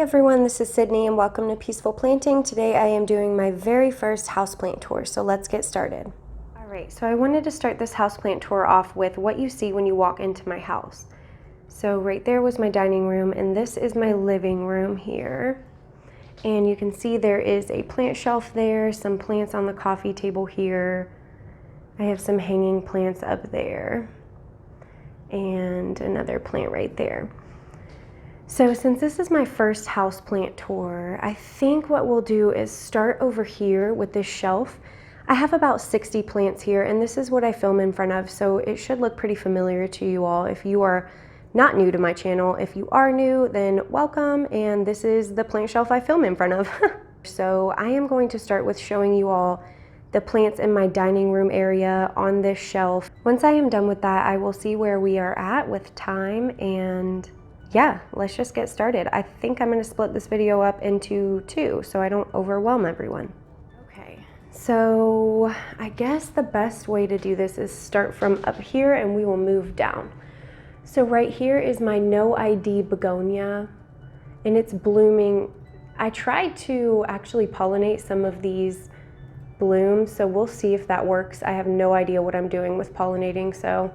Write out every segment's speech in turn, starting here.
everyone, this is Sydney and welcome to Peaceful Planting. Today I am doing my very first houseplant tour, so let's get started. Alright, so I wanted to start this houseplant tour off with what you see when you walk into my house. So right there was my dining room and this is my living room here. And you can see there is a plant shelf there, some plants on the coffee table here. I have some hanging plants up there and another plant right there. So since this is my first houseplant tour, I think what we'll do is start over here with this shelf. I have about 60 plants here and this is what I film in front of, so it should look pretty familiar to you all if you are not new to my channel. If you are new, then welcome, and this is the plant shelf I film in front of. So I am going to start with showing you all the plants in my dining room area on this shelf. Once I am done with that, I will see where we are at with time, and yeah, let's just get started. I think I'm going to split this video up into two so I don't overwhelm everyone. Okay, so I guess the best way to do this is start from up here and we will move down. So right here is my no ID begonia and it's blooming. I tried to actually pollinate some of these blooms, so we'll see if that works. I have no idea what I'm doing with pollinating, so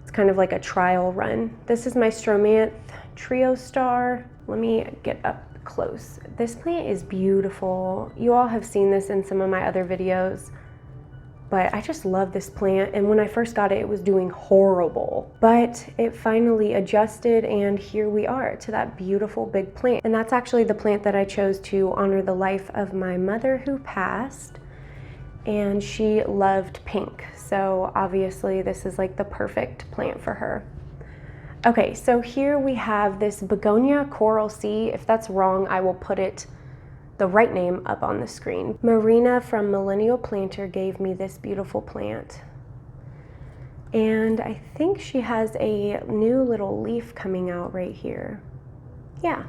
it's kind of like a trial run. This is my Stromanth Trio Star. Let me get up close. This plant is beautiful. You all have seen this in some of my other videos, but I just love this plant. And when I first got it, it was doing horrible, but it finally adjusted and here we are to that beautiful big plant. And that's actually the plant that I chose to honor the life of my mother who passed, and she loved pink. So obviously this is like the perfect plant for her. Okay, so here we have this Begonia Coral Sea. If that's wrong, I will put it the right name up on the screen. Marina from Millennial Planter gave me this beautiful plant. And I think she has a new little leaf coming out right here. Yeah.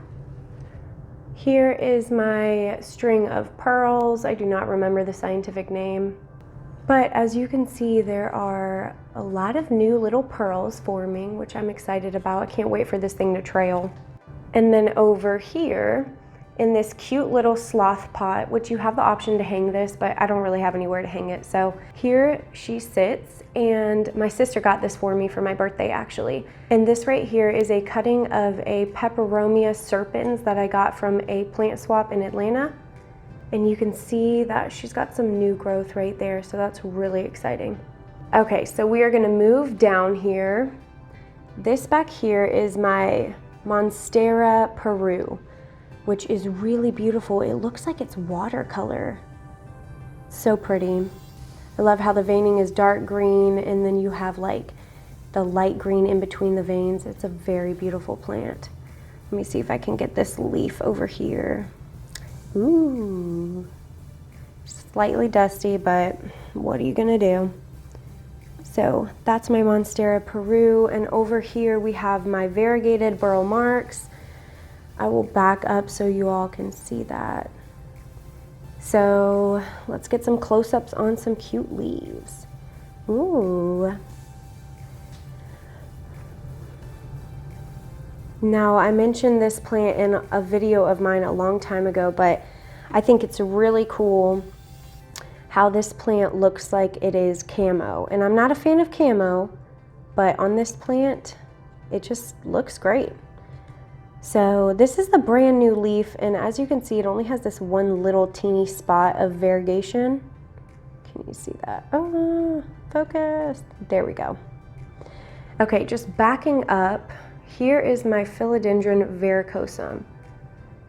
Here is my string of pearls. I do not remember the scientific name. But as you can see, there are a lot of new little pearls forming, which I'm excited about. I can't wait for this thing to trail. And then over here, in this cute little sloth pot, which you have the option to hang this, but I don't really have anywhere to hang it. So here she sits, and my sister got this for me for my birthday actually. And this right here is a cutting of a Peperomia Serpens that I got from a plant swap in Atlanta. And you can see that she's got some new growth right there, so that's really exciting. Okay, so we are gonna move down here. This back here is my Monstera Peru, which is really beautiful. It looks like it's watercolor. So pretty. I love how the veining is dark green and then you have like the light green in between the veins. It's a very beautiful plant. Let me see if I can get this leaf over here. Ooh, slightly dusty, but what are you gonna do? So that's my Monstera Peru, and over here we have my variegated burl marks. I will back up so you all can see that. So let's get some close-ups on some cute leaves. Ooh. Now, I mentioned this plant in a video of mine a long time ago, but I think it's really cool how this plant looks like it is camo. And I'm not a fan of camo, but on this plant, it just looks great. So this is the brand new leaf, and as you can see, it only has this one little teeny spot of variegation. Can you see that? Oh, focus. There we go. Okay, just backing up. Here is my Philodendron Verrucosum.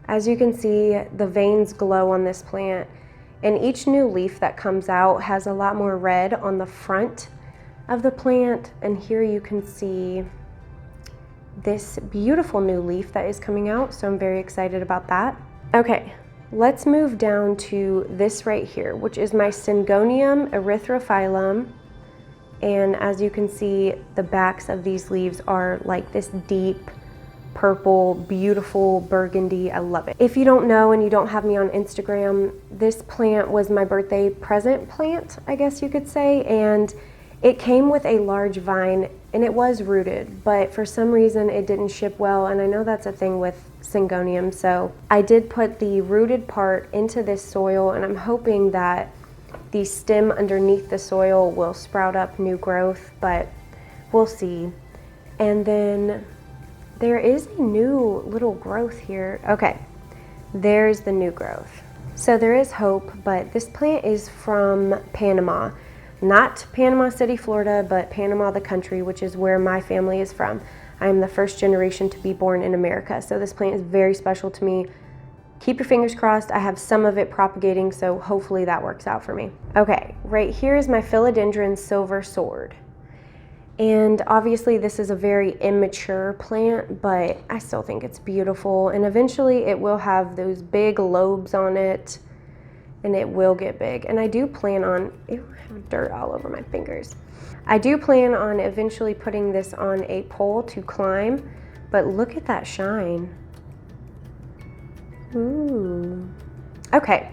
As you can see, the veins glow on this plant, and each new leaf that comes out has a lot more red on the front of the plant, and here you can see this beautiful new leaf that is coming out, so I'm very excited about that. Okay, let's move down to this right here, which is my Syngonium erythrophyllum. And as you can see, the backs of these leaves are like this deep purple, beautiful burgundy. I love it. If you don't know and you don't have me on Instagram, this plant was my birthday present plant, I guess you could say, and it came with a large vine and it was rooted, but for some reason it didn't ship well, and I know that's a thing with Syngonium, so I did put the rooted part into this soil, and I'm hoping that the stem underneath the soil will sprout up new growth, but we'll see. And then there is a new little growth here. Okay, there's the new growth. So there is hope, but this plant is from Panama. Not Panama City, Florida, but Panama, the country, which is where my family is from. I am the first generation to be born in America, so this plant is very special to me. Keep your fingers crossed. I have some of it propagating, so hopefully that works out for me. Okay, right here is my Philodendron Silver Sword. And obviously this is a very immature plant, but I still think it's beautiful. And eventually it will have those big lobes on it, and it will get big. And I do plan on, ew, I have dirt all over my fingers. I do plan on eventually putting this on a pole to climb, but look at that shine. Ooh. Okay,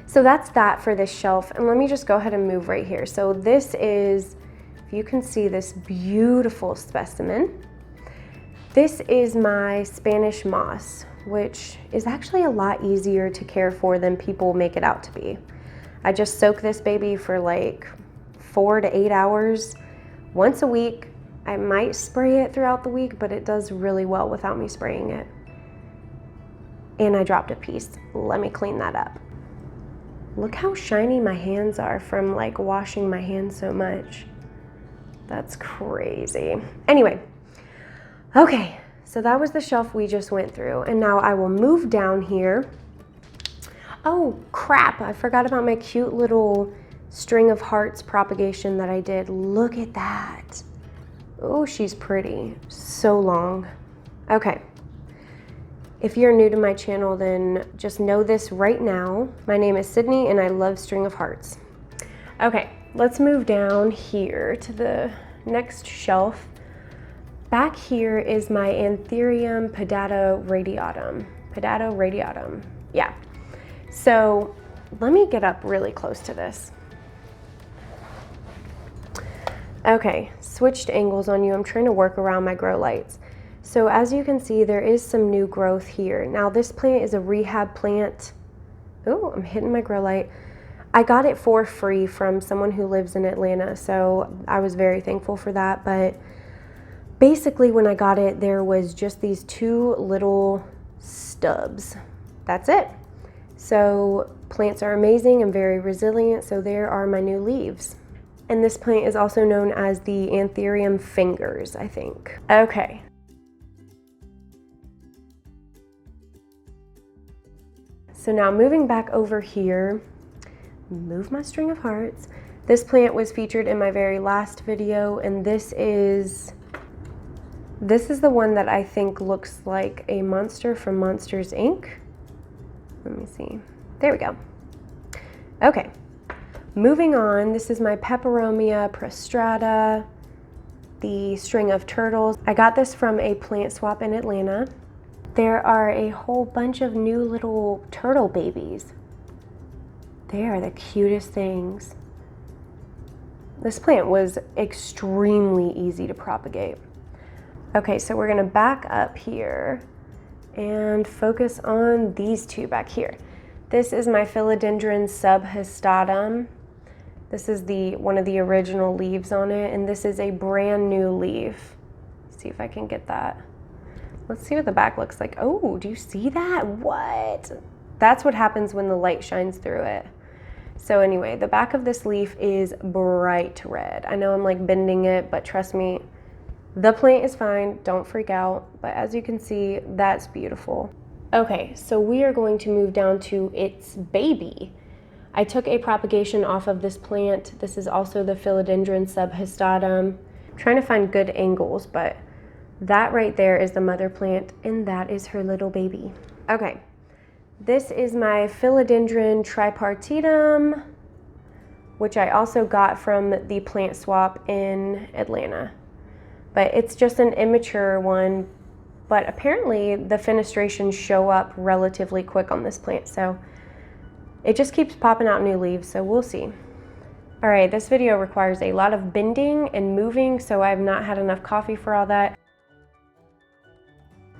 so that's that for this shelf. And let me just go ahead and move right here. So this is, if you can see this beautiful specimen, this is my Spanish moss, which is actually a lot easier to care for than people make it out to be. I just soak this baby for like 4 to 8 hours once a week. I might spray it throughout the week, but it does really well without me spraying it. And I dropped a piece. Let me clean that up. Look how shiny my hands are from like washing my hands so much. That's crazy. Anyway, okay, so that was the shelf we just went through, and now I will move down here. Oh crap, I forgot about my cute little string of hearts propagation that I did. Look at that. Oh, she's pretty, so long. Okay, if you're new to my channel, then just know this right now. My name is Sydney and I love string of hearts. Okay, let's move down here to the next shelf. Back here is my Anthurium pedado-radiatum. Yeah. So let me get up really close to this. Okay, switched angles on you. I'm trying to work around my grow lights. So as you can see, there is some new growth here. Now this plant is a rehab plant. Oh, I'm hitting my grow light. I got it for free from someone who lives in Atlanta, so I was very thankful for that. But basically when I got it, there was just these 2 little stubs. That's it. So plants are amazing and very resilient, so there are my new leaves. And this plant is also known as the Anthurium fingers, I think. Okay. So now moving back over here, move my string of hearts. This plant was featured in my very last video, and this is the one that I think looks like a monster from Monsters, Inc. Let me see. There we go. Okay, moving on. This is my Peperomia prostrata, the string of turtles. I got this from a plant swap in Atlanta. There are a whole bunch of new little turtle babies. They are the cutest things. This plant was extremely easy to propagate. Okay, so we're gonna back up here and focus on these 2 back here. This is my Philodendron subhistatum. This is one of the original leaves on it, and this is a brand new leaf. Let's see if I can get that. Let's see what the back looks like. Oh, do you see that? What? That's what happens when the light shines through it. So anyway, the back of this leaf is bright red. I know I'm like bending it, but trust me, the plant is fine. Don't freak out. But as you can see, that's beautiful. Okay, so we are going to move down to its baby. I took a propagation off of this plant. This is also the Philodendron subhistatum. I'm trying to find good angles, but that right there is the mother plant, and that is her little baby. Okay, this is my Philodendron tripartitum, which I also got from the plant swap in Atlanta. But it's just an immature one, but apparently the fenestrations show up relatively quick on this plant, so it just keeps popping out new leaves, so we'll see. All right, this video requires a lot of bending and moving, so I've not had enough coffee for all that.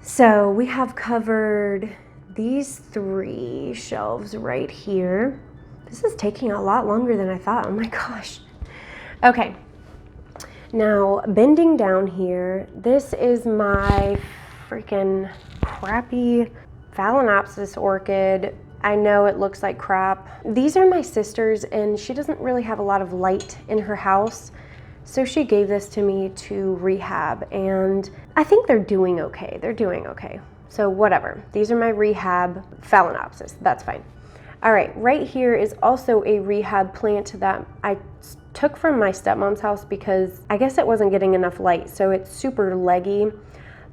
So we have covered these 3 shelves right here. This is taking a lot longer than I thought. Oh my gosh. Okay, now bending down here, this is my freaking crappy Philodendron orchid. I know it looks like crap. These are my sister's, and she doesn't really have a lot of light in her house, so she gave this to me to rehab, and I think they're doing okay. They're doing okay. So whatever. These are my rehab Phalaenopsis. That's fine. All right, right here is also a rehab plant that I took from my stepmom's house because I guess it wasn't getting enough light, so it's super leggy.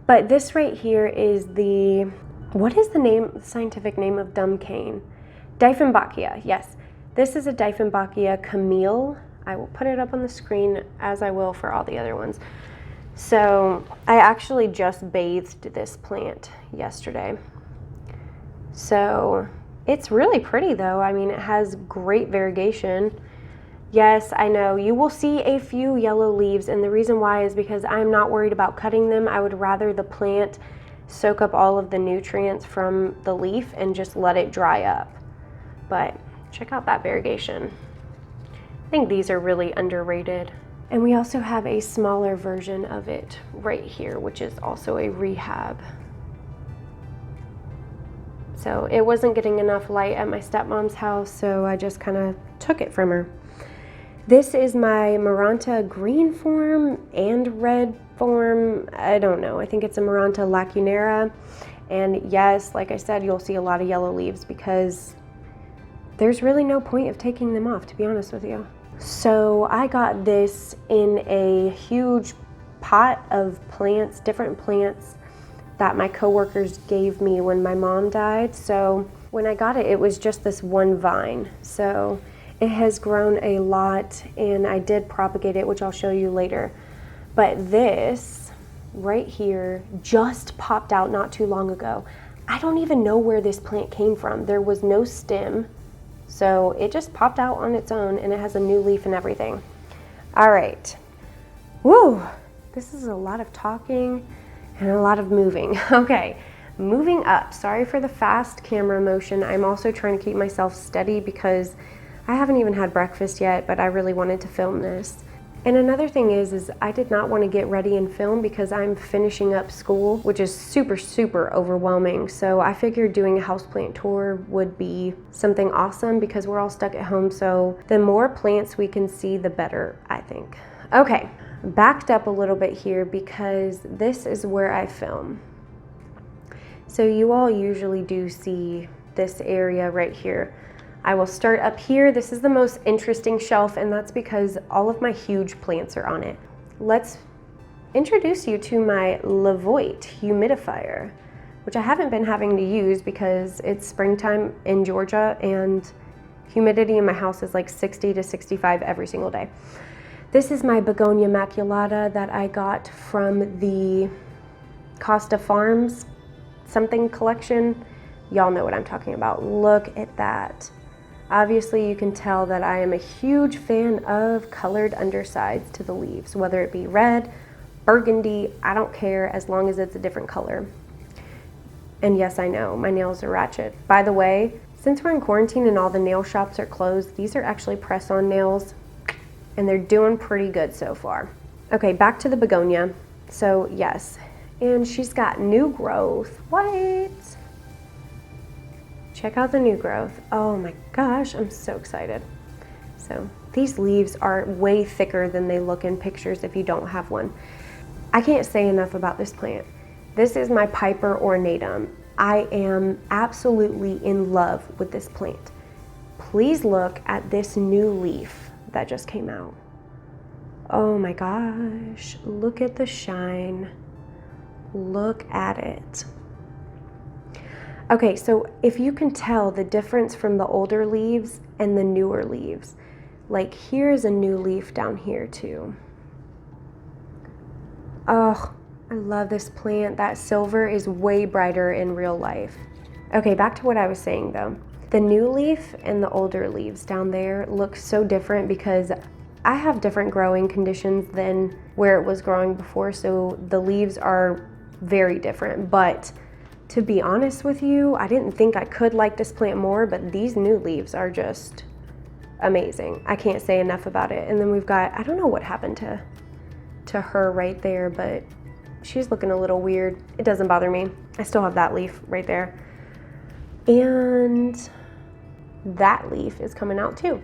But this right here is the, what is the scientific name of dumb cane? Dieffenbachia, yes. This is a Dieffenbachia Camille. I will put it up on the screen as I will for all the other ones. So I actually just bathed this plant yesterday. So it's really pretty though. I mean, it has great variegation. Yes, I know you will see a few yellow leaves, and the reason why is because I'm not worried about cutting them. I would rather the plant soak up all of the nutrients from the leaf and just let it dry up. But check out that variegation. I think these are really underrated. And we also have a smaller version of it right here, which is also a rehab. So it wasn't getting enough light at my stepmom's house, so I just kind of took it from her. This is my Maranta green form and red form. I don't know. I think it's a Maranta lacunera. And yes, like I said, you'll see a lot of yellow leaves because there's really no point of taking them off, to be honest with you. So I got this in a huge pot of plants, different plants that my coworkers gave me when my mom died. So when I got it, it was just this one vine. So it has grown a lot, and I did propagate it, which I'll show you later. But this right here just popped out not too long ago. I don't even know where this plant came from. There was no stem, so it just popped out on its own, and it has a new leaf and everything. All right. Woo! This is a lot of talking and a lot of moving. Okay, moving up. Sorry for the fast camera motion. I'm also trying to keep myself steady because I haven't even had breakfast yet, but I really wanted to film this. And another thing is I did not want to get ready and film because I'm finishing up school, which is super, super overwhelming. So I figured doing a houseplant tour would be something awesome because we're all stuck at home. So the more plants we can see, the better, I think. Okay, backed up a little bit here because this is where I film. So you all usually do see this area right here. I will start up here. This is the most interesting shelf, and that's because all of my huge plants are on it. Let's introduce you to my Levoit humidifier, which I haven't been having to use because it's springtime in Georgia and humidity in my house is like 60 to 65 every single day. This is my Begonia maculata that I got from the Costa Farms something collection. Y'all know what I'm talking about. Look at that. Obviously, you can tell that I am a huge fan of colored undersides to the leaves, whether it be red, burgundy, I don't care as long as it's a different color. And yes, I know, my nails are ratchet. By the way, since we're in quarantine and all the nail shops are closed, these are actually press-on nails, and they're doing pretty good so far. Okay, back to the begonia. So yes, and she's got new growth. What? Check out the new growth. Oh my gosh, I'm so excited. So these leaves are way thicker than they look in pictures if you don't have one. I can't say enough about this plant. This is my Piper ornatum. I am absolutely in love with this plant. Please look at this new leaf that just came out. Oh my gosh, look at the shine. Look at it. Okay, so if you can tell the difference from the older leaves and the newer leaves, like here's a new leaf down here too. Oh, I love this plant. That silver is way brighter in real life. Okay, back to what I was saying though. The new leaf and the older leaves down there look so different because I have different growing conditions than where it was growing before, so the leaves are very different. But to be honest with you, I didn't think I could like this plant more, but these new leaves are just amazing. I can't say enough about it. And then we've got, I don't know what happened to her right there, but she's looking a little weird. It doesn't bother me. I still have that leaf right there. And that leaf is coming out too.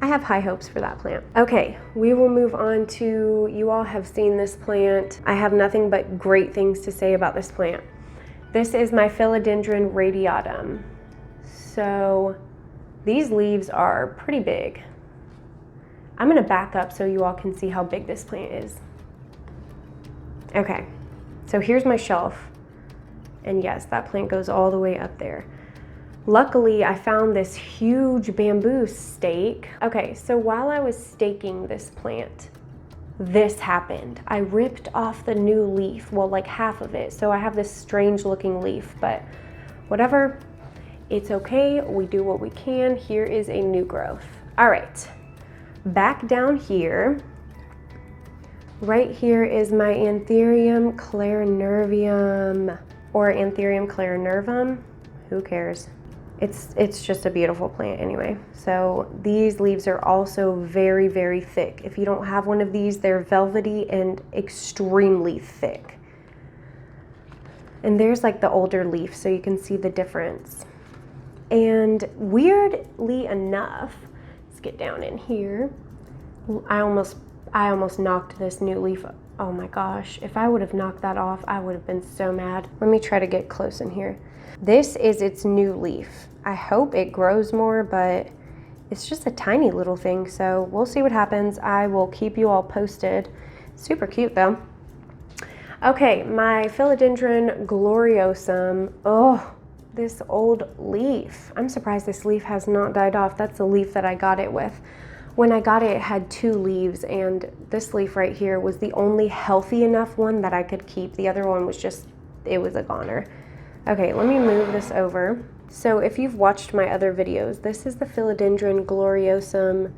I have high hopes for that plant. Okay, we will move on to, you all have seen this plant. I have nothing but great things to say about this plant. This is my Philodendron radiatum. So these leaves are pretty big. I'm gonna back up so you all can see how big this plant is. Okay, so here's my shelf. And yes, that plant goes all the way up there. Luckily, I found this huge bamboo stake. Okay, so while I was staking this plant, this happened. I ripped off the new leaf, well, like half of it. So I have this strange looking leaf, but whatever, it's okay. We do what we can. Here is a new growth. All right, back down here. Right here is my Anthurium clarinervium, or Anthurium clarinervum, who cares? It's just a beautiful plant anyway. So these leaves are also very, very thick. If you don't have one of these, they're velvety and extremely thick. And there's like the older leaf, so you can see the difference. And weirdly enough, let's get down in here. I almost knocked this new leaf. Oh my gosh, if I would have knocked that off, I would have been so mad. Let me try to get close in here. This is its new leaf. I hope it grows more, but it's just a tiny little thing, so we'll see what happens. I will keep you all posted. Super cute though. Okay, my Philodendron Gloriosum. Oh, this old leaf. I'm surprised this leaf has not died off. That's the leaf that I got it with. When I got it, it had 2 leaves, and this leaf right here was the only healthy enough one that I could keep. The other one was just, it was a goner. Okay, let me move this over. So if you've watched my other videos, this is the Philodendron Gloriosum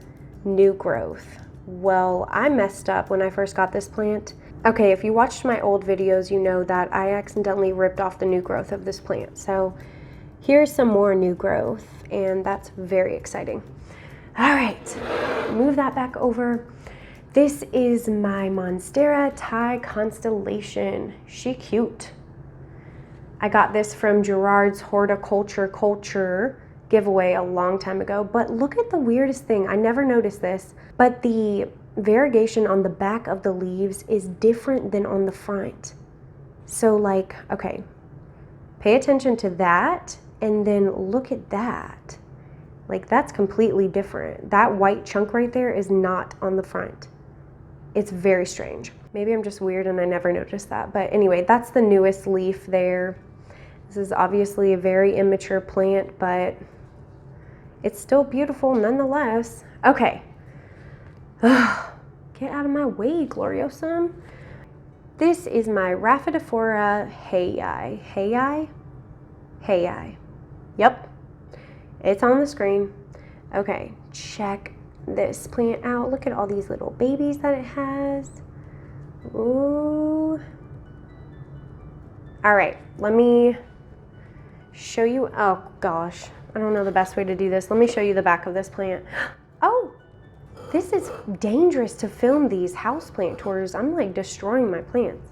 new growth. Well, I messed up when I first got this plant. Okay, if you watched my old videos, you know that I accidentally ripped off the new growth of this plant. So here's some more new growth, and that's very exciting. All right, move that back over. This is my Monstera Constellation. She cute. I got this from Gerard's Horticulture Culture giveaway a long time ago, but look at the weirdest thing. I never noticed this, but the variegation on the back of the leaves is different than on the front. So like, okay, pay attention to that, and then look at that. Like, that's completely different. That white chunk right there is not on the front. It's very strange. Maybe I'm just weird and I never noticed that. But anyway, that's the newest leaf there. This is obviously a very immature plant, but it's still beautiful nonetheless. Okay. Get out of my way, Gloriosum. This is my Rhaphidophora Heyi. Yep. It's on the screen. Okay, check this plant out. Look at all these little babies that it has. Ooh. All right, let me show you. Oh gosh, I don't know the best way to do this. Let me show you the back of this plant. Oh, this is dangerous to film these houseplant tours. I'm like destroying my plants.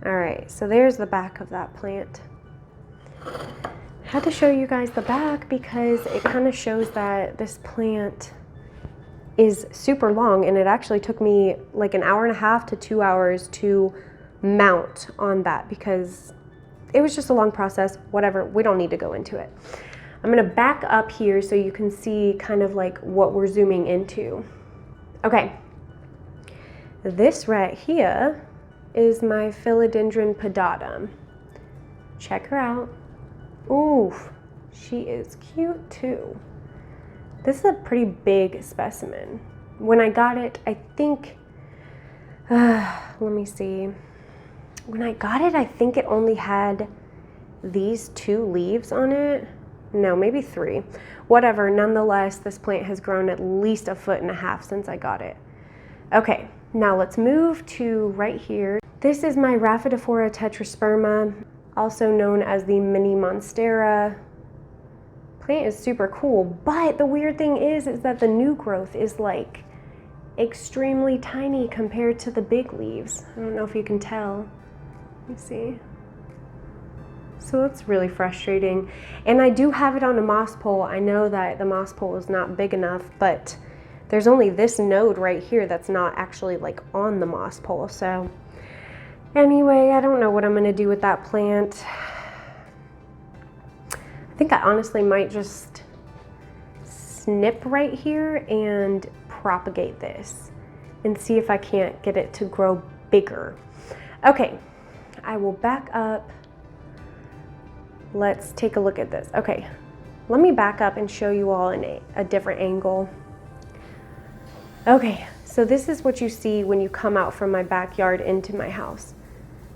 All right, so there's the back of that plant. I had to show you guys the back because it kind of shows that this plant is super long, and it actually took me like 1.5 hours to 2 hours to mount on that because it was just a long process. Whatever, we don't need to go into it. I'm gonna back up here so you can see kind of like what we're zooming into. Okay, this right here is my Philodendron pedatum. Check her out. Ooh, she is cute too. This is a pretty big specimen. When I got it, I think, let me see. When I got it, I think it only had these 2 leaves on it. no, maybe 3. Whatever, nonetheless, this plant has grown at least 1.5 feet since I got it. Okay, now let's move to right here. This is my Rhaphidophora tetrasperma, also known as the mini Monstera. Plant is super cool, but the weird thing is that the new growth is like extremely tiny compared to the big leaves. I don't know if you can tell. Let me see. So that's really frustrating. And I do have it on a moss pole. I know that the moss pole is not big enough, but there's only this node right here that's not actually like on the moss pole. So anyway, I don't know what I'm gonna do with that plant. I think I honestly might just snip right here and propagate this and see if I can't get it to grow bigger. Okay, I will back up. Let's take a look at this. Okay, let me back up and show you all in a different angle. Okay, so this is what you see when you come out from my backyard into my house.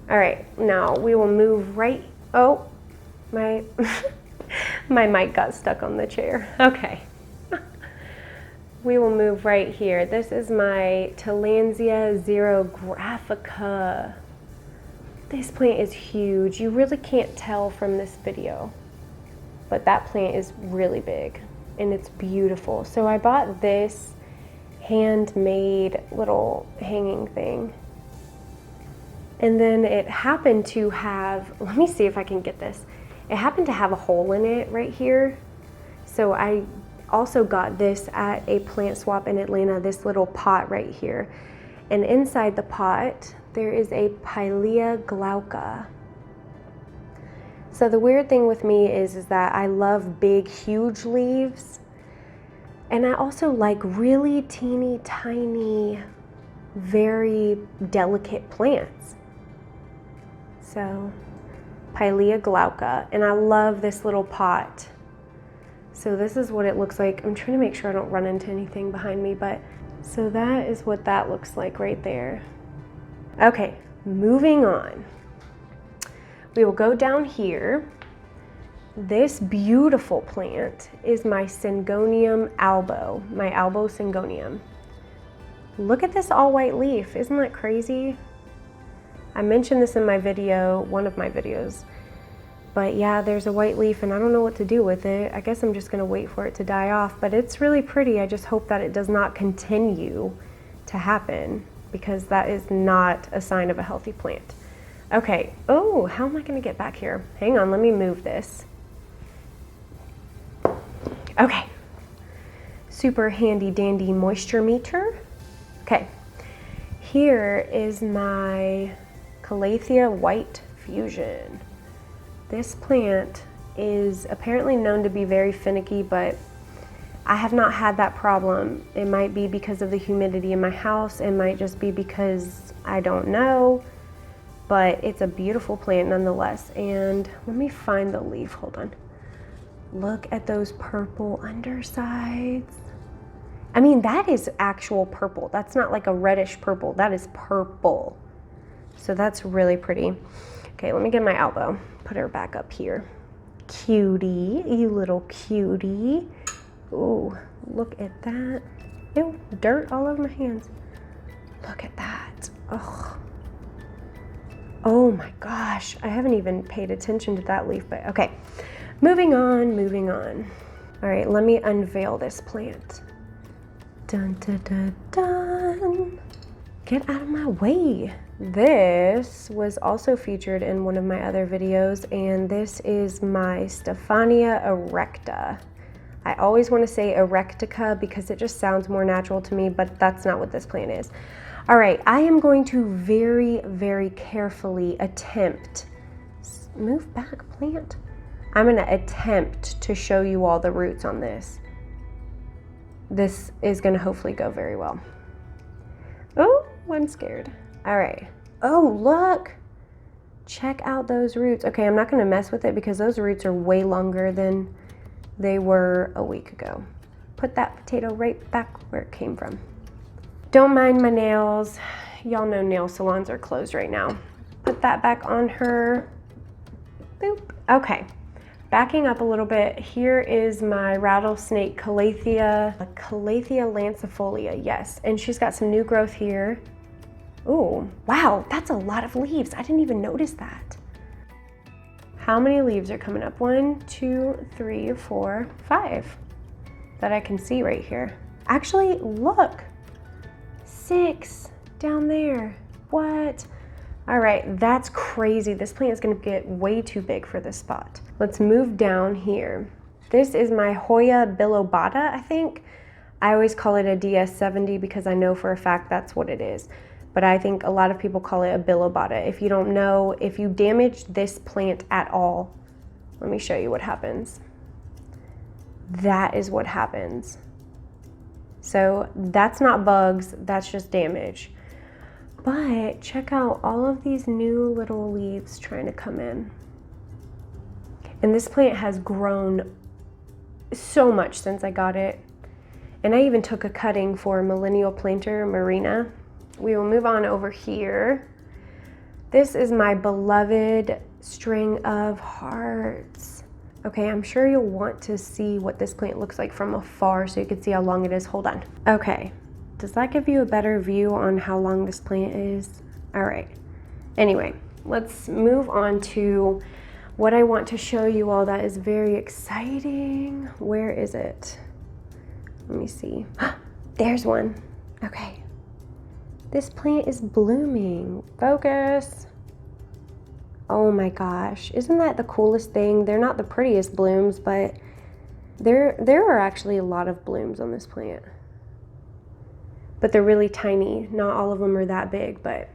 All right, now we will move right, oh, my mic got stuck on the chair. Okay. We will move right here. This is my Tillandsia xerographica. This plant is huge. You really can't tell from this video, but that plant is really big and it's beautiful. So I bought this handmade little hanging thing. And then it happened to have, let me see if I can get this. It happened to have a hole in it right here. So I also got this at a plant swap in Atlanta, this little pot right here. And inside the pot, there is a Pilea glauca. So the weird thing with me is that I love big, huge leaves. And I also like really teeny, tiny, very delicate plants. So Pilea glauca, and I love this little pot. So this is what it looks like. I'm trying to make sure I don't run into anything behind me, but so that is what that looks like right there. Okay, moving on. We will go down here. This beautiful plant is my Syngonium albo, my albo Syngonium. Look at this all white leaf, isn't that crazy? I mentioned this in my video, one of my videos, but yeah, there's a white leaf and I don't know what to do with it. I guess I'm just gonna wait for it to die off, but it's really pretty. I just hope that it does not continue to happen because that is not a sign of a healthy plant. Okay, oh, how am I gonna get back here? Hang on, let me move this. Okay, super handy dandy moisture meter. Okay, here is my Calathea white fusion. This plant is apparently known to be very finicky, but I have not had that problem. It might be because of the humidity in my house. It might just be because I don't know, but it's a beautiful plant nonetheless. And let me find the leaf, hold on. Look at those purple undersides. I mean, that is actual purple. That's not like a reddish purple, that is purple. So that's really pretty. Okay, let me get my elbow, put her back up here. Cutie, you little cutie. Ooh, look at that. Ew, dirt all over my hands. Look at that. Ugh. Oh my gosh, I haven't even paid attention to that leaf, but okay. Moving on, moving on. All right, let me unveil this plant. Dun, dun, dun, dun. Get out of my way. This was also featured in one of my other videos, and this is my Stephania Erecta. I always want to say Erectica because it just sounds more natural to me, but that's not what this plant is. All right, I am going to very, very carefully attempt, move back plant. I'm gonna attempt to show you all the roots on this. This is gonna hopefully go very well. Oh, I'm scared. All right. Oh, look. Check out those roots. Okay, I'm not gonna mess with it because those roots are way longer than they were a week ago. Put that potato right back where it came from. Don't mind my nails. Y'all know nail salons are closed right now. Put that back on her. Boop. Okay. Backing up a little bit, here is my rattlesnake Calathea lancifolia, yes. And she's got some new growth here. Ooh, wow, that's a lot of leaves. I didn't even notice that. How many leaves are coming up? 1, 2, 3, 4, 5 that I can see right here. Actually, look, 6 down there. What? All right, that's crazy. This plant is gonna get way too big for this spot. Let's move down here. This is my Hoya bilobata, I think. I always call it a DS70 because I know for a fact that's what it is. But I think a lot of people call it a bilobata. If you don't know, if you damage this plant at all, let me show you what happens. That is what happens. So that's not bugs, that's just damage. But check out all of these new little leaves trying to come in. And this plant has grown so much since I got it. And I even took a cutting for Millennial Planter Marina. We will move on over here. This is my beloved string of hearts. Okay, I'm sure you'll want to see what this plant looks like from afar so you can see how long it is. Hold on. Okay, does that give you a better view on how long this plant is? All right. Anyway, let's move on to what I want to show you all that is very exciting. Where is it? Let me see. There's one. Okay. This plant is blooming. Focus. Oh my gosh, isn't that the coolest thing? They're not the prettiest blooms, but there are actually a lot of blooms on this plant. But they're really tiny. Not all of them are that big, but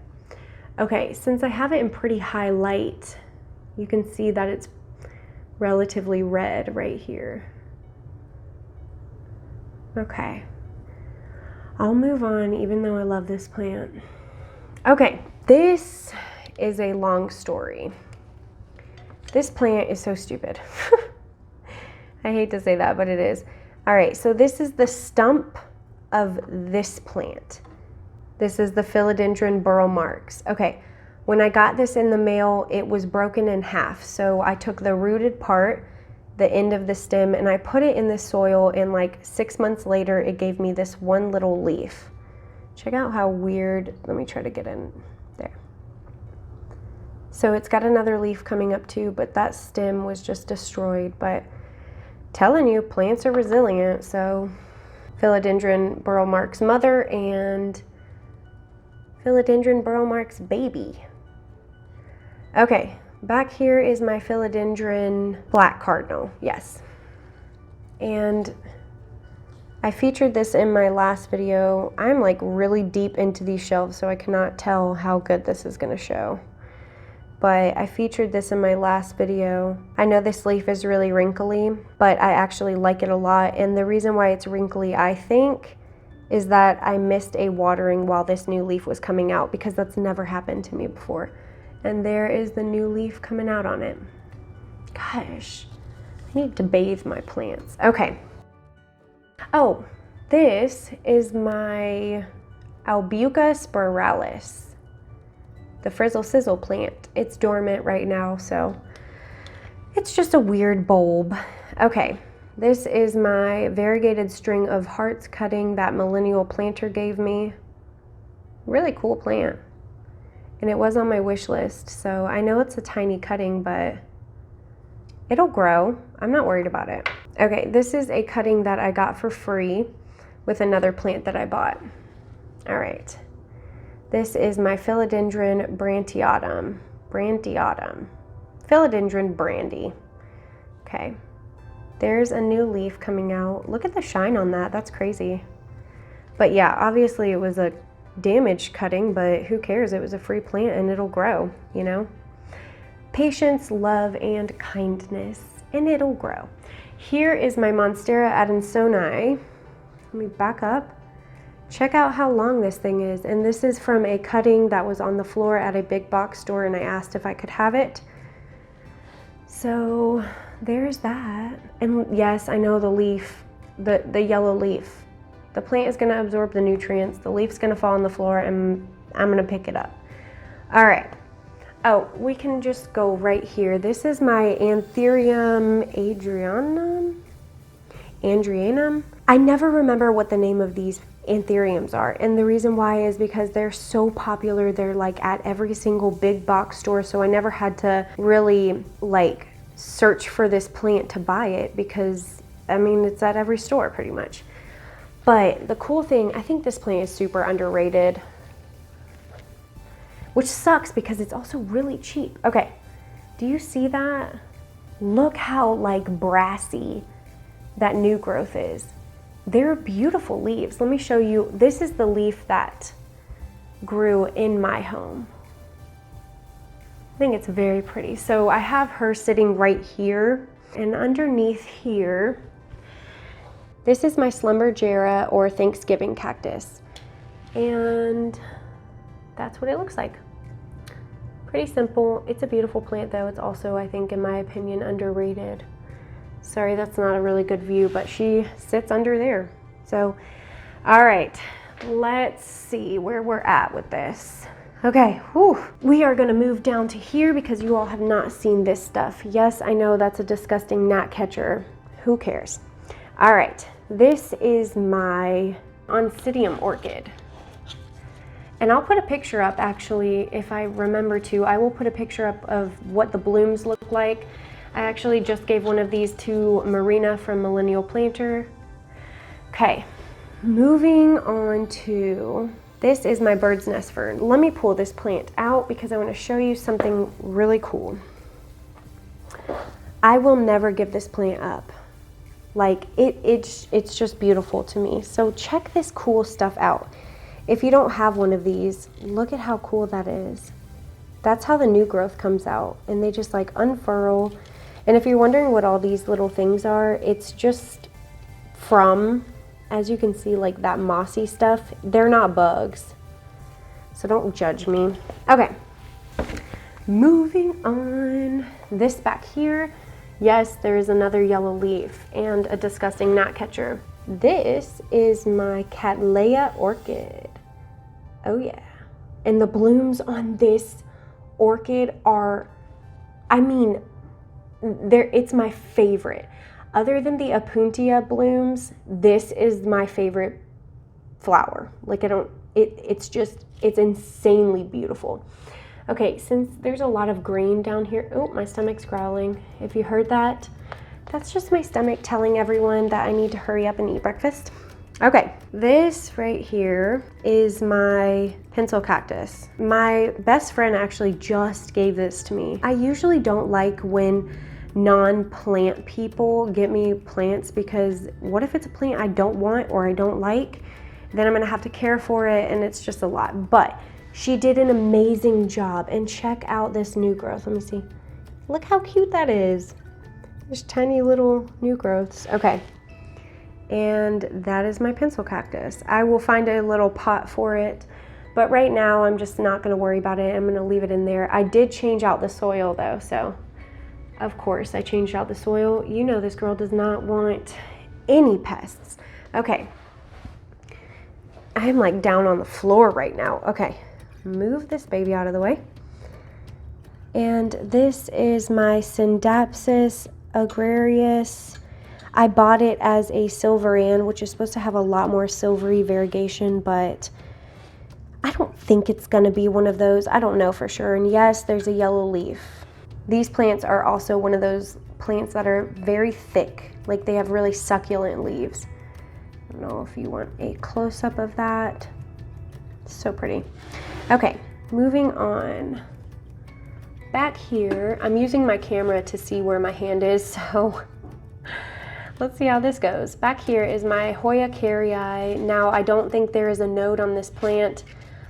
okay, since I have it in pretty high light, you can see that it's relatively red right here. Okay. I'll move on even though I love this plant. Okay, this is a long story. This plant is so stupid. I hate to say that, but it is. All right, so this is the stump of this plant. This is the Philodendron burrow marks. Okay, when I got this in the mail, it was broken in half. So I took the rooted part, the end of the stem, and I put it in the soil, and like 6 months later it gave me this one little leaf. Check out how weird. Let me try to get in there. So it's got another leaf coming up too, but that stem was just destroyed. But telling you, plants are resilient. So Philodendron burrow marks mother and Philodendron burrow marks baby. Okay, back here is my Philodendron black cardinal, yes. And I featured this in my last video. I'm like really deep into these shelves, so I cannot tell how good this is gonna show. But I featured this in my last video. I know this leaf is really wrinkly, but I actually like it a lot. And the reason why it's wrinkly, I think, is that I missed a watering while this new leaf was coming out, because that's never happened to me before. And there is the new leaf coming out on it. Gosh, I need to bathe my plants. Okay. Oh, this is my Albuca Spriralis, the Frizzle Sizzle plant. It's dormant right now, so it's just a weird bulb. Okay, this is my variegated string of hearts cutting that Millennial Planter gave me. Really cool plant. And it was on my wish list, so I know it's a tiny cutting, but it'll grow. I'm not worried about it. Okay, this is a cutting that I got for free with another plant that I bought. All right. This is my Philodendron Brantiatum. Philodendron Brandy. Okay. There's a new leaf coming out. Look at the shine on that. That's crazy. But yeah, obviously it was a damaged cutting, but who cares? It was a free plant and it'll grow, you know? Patience, love, and kindness, and it'll grow. Here is my Monstera Adansonii. Let me back up. Check out how long this thing is. And this is from a cutting that was on the floor at a big box store, and I asked if I could have it. So there's that. And yes, I know the leaf, the yellow leaf. The plant is gonna absorb the nutrients. The leaf's gonna fall on the floor and I'm gonna pick it up. All right. Oh, we can just go right here. This is my Anthurium Adrianum. I never remember what the name of these anthuriums are, and the reason why is because they're so popular. They're like at every single big box store, so I never had to really like search for this plant to buy it because I mean it's at every store pretty much. But the cool thing, I think this plant is super underrated, which sucks because it's also really cheap. Okay, do you see that? Look how like brassy that new growth is. They're beautiful leaves. Let me show you. This is the leaf that grew in my home. I think it's very pretty. So I have her sitting right here, and underneath here, this is my Schlumbergera or Thanksgiving cactus. And that's what it looks like. Pretty simple. It's a beautiful plant though. It's also, I think, in my opinion, underrated. Sorry, that's not a really good view, but she sits under there. So, all right, let's see where we're at with this. Okay, whew. We are gonna move down to here because you all have not seen this stuff. Yes, I know that's a disgusting gnat catcher. Who cares? All right, this is my Oncidium orchid. And I'll put a picture up actually, if I remember to. I will put a picture up of what the blooms look like. I actually just gave one of these to Marina from Millennial Planter. Okay, moving on to, this is my bird's nest fern. Let me pull this plant out because I want to show you something really cool. I will never give this plant up. Like, it's just beautiful to me. So check this cool stuff out. If you don't have one of these, look at how cool that is. That's how the new growth comes out, and they just like unfurl. And if you're wondering what all these little things are, it's just from, as you can see, like that mossy stuff. They're not bugs, so don't judge me. Okay, moving on. This back here, yes, there is another yellow leaf and a disgusting gnat catcher. This is my Cattleya Orchid. Oh yeah. And the blooms on this orchid are, I mean, it's my favorite. Other than the Opuntia blooms, this is my favorite flower. Like it's insanely beautiful. Okay, since there's a lot of green down here, oh, my stomach's growling. If you heard that, that's just my stomach telling everyone that I need to hurry up and eat breakfast. Okay, this right here is my pencil cactus. My best friend actually just gave this to me. I usually don't like when non-plant people get me plants because what if it's a plant I don't want or I don't like? Then I'm gonna have to care for it and it's just a lot. But she did an amazing job, and check out this new growth. Let me see. Look how cute that is. There's tiny little new growths. Okay, and that is my pencil cactus. I will find a little pot for it, but right now I'm just not gonna worry about it. I'm gonna leave it in there. I did change out the soil though, so of course I changed out the soil. You know this girl does not want any pests. Okay, I am like down on the floor right now. Okay, move this baby out of the way. And this is my Syndapsis agrarius. I bought it as a silveran, which is supposed to have a lot more silvery variegation, but I don't think it's gonna be one of those. I don't know for sure. And yes, there's a yellow leaf. These plants are also one of those plants that are very thick, like they have really succulent leaves. I don't know if you want a close-up of that. It's so pretty. Okay, moving on. Back here, I'm using my camera to see where my hand is, so let's see how this goes. Back here is my Hoya carrii. Now, I don't think there is a node on this plant,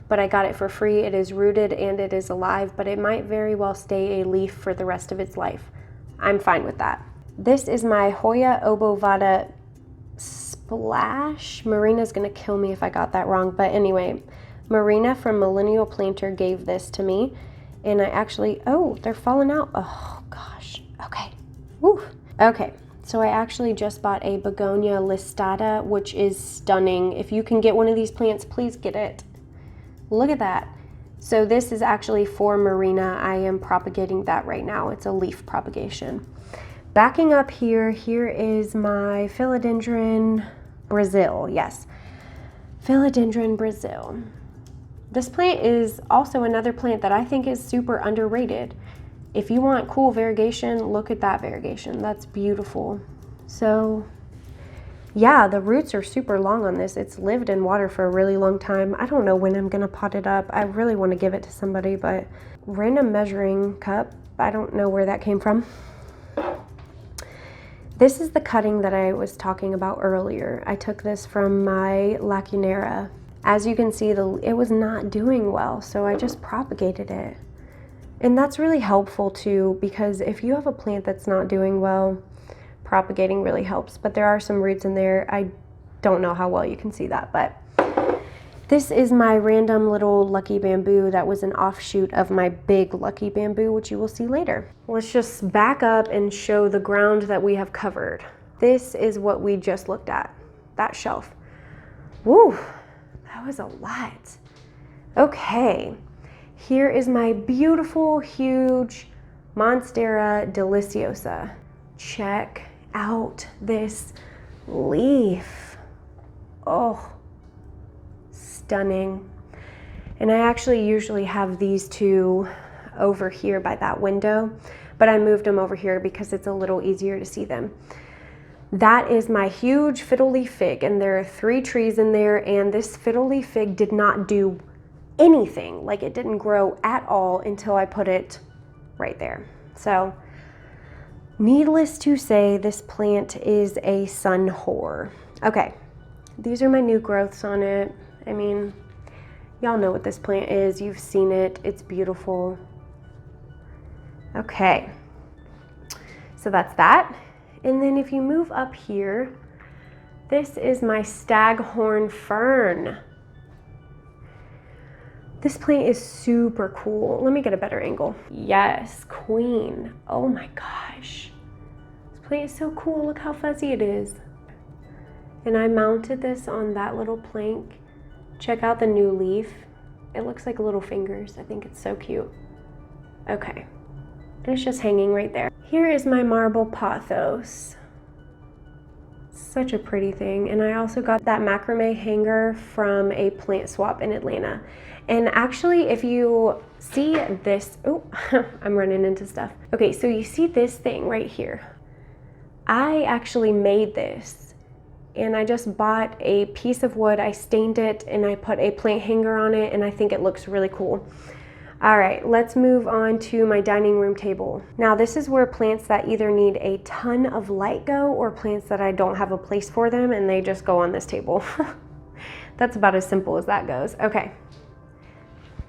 but I got it for free. It is rooted and it is alive, but it might very well stay a leaf for the rest of its life. I'm fine with that. This is my Hoya obovata splash. Marina's gonna kill me if I got that wrong, but anyway, Marina from Millennial Planter gave this to me, and I actually, oh, they're falling out. Oh gosh, okay, woo. Okay, so I actually just bought a Begonia Listada, which is stunning. If you can get one of these plants, please get it. Look at that. So this is actually for Marina. I am propagating that right now. It's a leaf propagation. Backing up here, here is my Philodendron Brazil. Yes, Philodendron Brazil. This plant is also another plant that I think is super underrated. If you want cool variegation, look at that variegation. That's beautiful. So yeah, the roots are super long on this. It's lived in water for a really long time. I don't know when I'm gonna pot it up. I really want to give it to somebody, but random measuring cup, I don't know where that came from. This is the cutting that I was talking about earlier. I took this from my Lacunera. As you can see, it was not doing well, so I just propagated it. And that's really helpful too, because if you have a plant that's not doing well, propagating really helps. But there are some roots in there. I don't know how well you can see that, but this is my random little lucky bamboo that was an offshoot of my big lucky bamboo, which you will see later. Let's just back up and show the ground that we have covered. This is what we just looked at, that shelf. Woo, that was a lot. Okay, here is my beautiful, huge Monstera Deliciosa. Check out this leaf. Oh, stunning. And I actually usually have these two over here by that window, but I moved them over here because it's a little easier to see them. That is my huge fiddle leaf fig, and there are 3 trees in there, and this fiddle leaf fig did not do anything. Like, it didn't grow at all until I put it right there. So needless to say, this plant is a sun whore. Okay, these are my new growths on it. I mean, y'all know what this plant is. You've seen it. It's beautiful. Okay, so that's that. And then if you move up here, this is my staghorn fern. This plant is super cool. Let me get a better angle. Yes, queen. Oh my gosh. This plant is so cool. Look how fuzzy it is. And I mounted this on that little plank. Check out the new leaf. It looks like little fingers. I think it's so cute. Okay. And it's just hanging right there. Here is my marble pothos. Such a pretty thing. And I also got that macrame hanger from a plant swap in Atlanta. And actually, if you see this, oh, I'm running into stuff. Okay, so you see this thing right here. I actually made this, and I just bought a piece of wood, I stained it, and I put a plant hanger on it, and I think it looks really cool. All right, let's move on to my dining room table. Now, this is where plants that either need a ton of light go, or plants that I don't have a place for them, and they just go on this table. That's about as simple as that goes. Okay.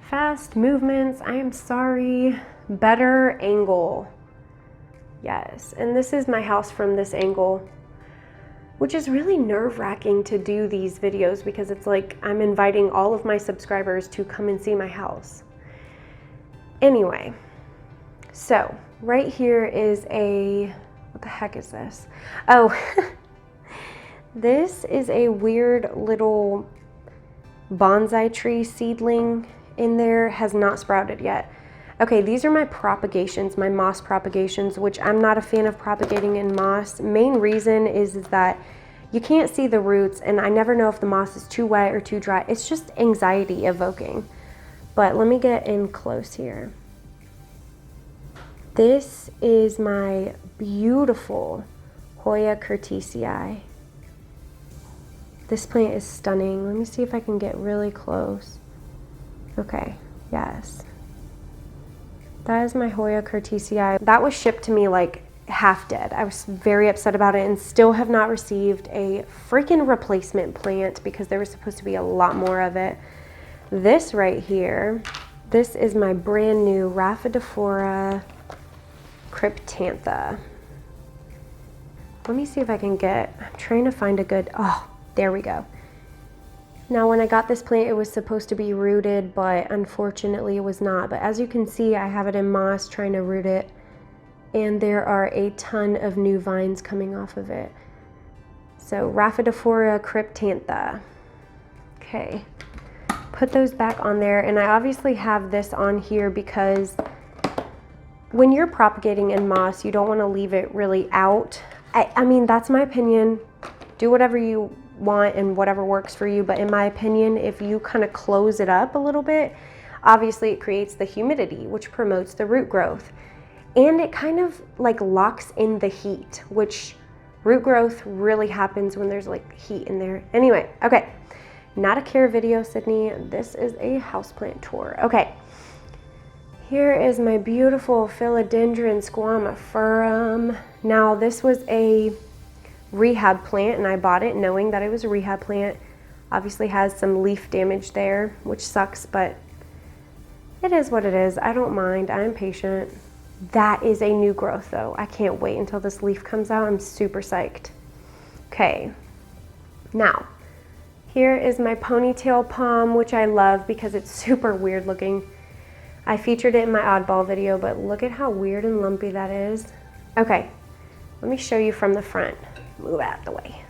Fast movements, I am sorry. Better angle. Yes, and this is my house from this angle, which is really nerve-wracking to do these videos because it's like I'm inviting all of my subscribers to come and see my house. Anyway, so right here is a, what the heck is this? Oh, this is a weird little bonsai tree seedling in there, has not sprouted yet. Okay, these are my propagations, my moss propagations, which I'm not a fan of propagating in moss. Main reason is that you can't see the roots, and I never know if the moss is too wet or too dry. It's just anxiety evoking. But let me get in close here. This is my beautiful Hoya curtisii. This plant is stunning. Let me see if I can get really close. Okay, yes. That is my Hoya curtisii. That was shipped to me like half dead. I was very upset about it and still have not received a freaking replacement plant because there was supposed to be a lot more of it. This right here, this is my brand new Rhaphidophora cryptantha. Let me see if I can get, I'm trying to find a good, oh, there we go. Now when I got this plant, it was supposed to be rooted, but unfortunately it was not. But as you can see, I have it in moss trying to root it, and there are a ton of new vines coming off of it. So Rhaphidophora cryptantha. Okay, put those back on there, and I obviously have this on here because when you're propagating in moss, you don't want to leave it really out. I mean, that's my opinion. Do whatever you want and whatever works for you, but in my opinion, if you kind of close it up a little bit, obviously it creates the humidity, which promotes the root growth, and it kind of like locks in the heat, which root growth really happens when there's like heat in there. Anyway, okay, not a care video, Sydney. This is a houseplant tour. Okay, here is my beautiful Philodendron squamiferum. Now, this was a rehab plant, and I bought it knowing that it was a rehab plant. Obviously has some leaf damage there, which sucks, but it is what it is. I don't mind. I'm patient. That is a new growth, though. I can't wait until this leaf comes out. I'm super psyched. Okay, now, here is my ponytail palm, which I love because it's super weird looking. I featured it in my oddball video, but look at how weird and lumpy that is. Okay, let me show you from the front. Move out of the way.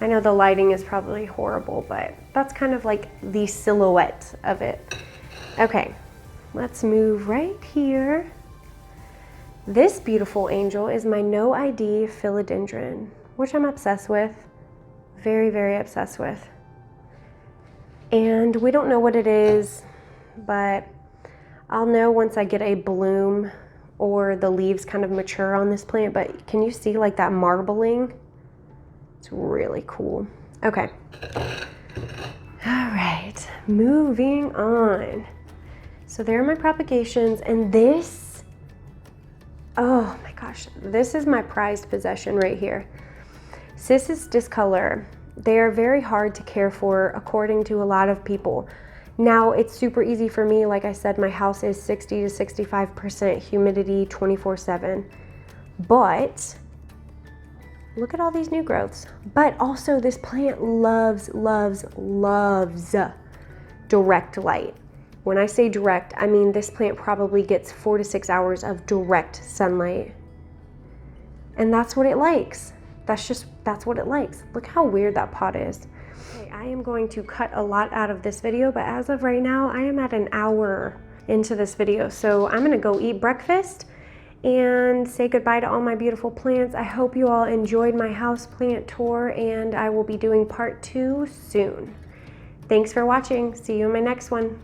I know the lighting is probably horrible, but that's kind of like the silhouette of it. Okay, let's move right here. This beautiful angel is my no ID philodendron, which I'm obsessed with. Very, very obsessed with. And we don't know what it is, but I'll know once I get a bloom or the leaves kind of mature on this plant. But can you see like that marbling? It's really cool. Okay. All right, moving on. So there are my propagations, and this, oh my gosh, this is my prized possession right here. Cissus discolor. They are very hard to care for according to a lot of people. Now, it's super easy for me. Like I said, my house is 60 to 65% humidity 24/7. But look at all these new growths. But also this plant loves direct light. When I say direct, I mean this plant probably gets 4 to 6 hours of direct sunlight. And that's what it likes. That's what it likes. Look how weird that pot is. Okay, I am going to cut a lot out of this video, but as of right now, I am at an hour into this video. So I'm gonna go eat breakfast and say goodbye to all my beautiful plants. I hope you all enjoyed my houseplant tour, and I will be doing part 2 soon. Thanks for watching. See you in my next one.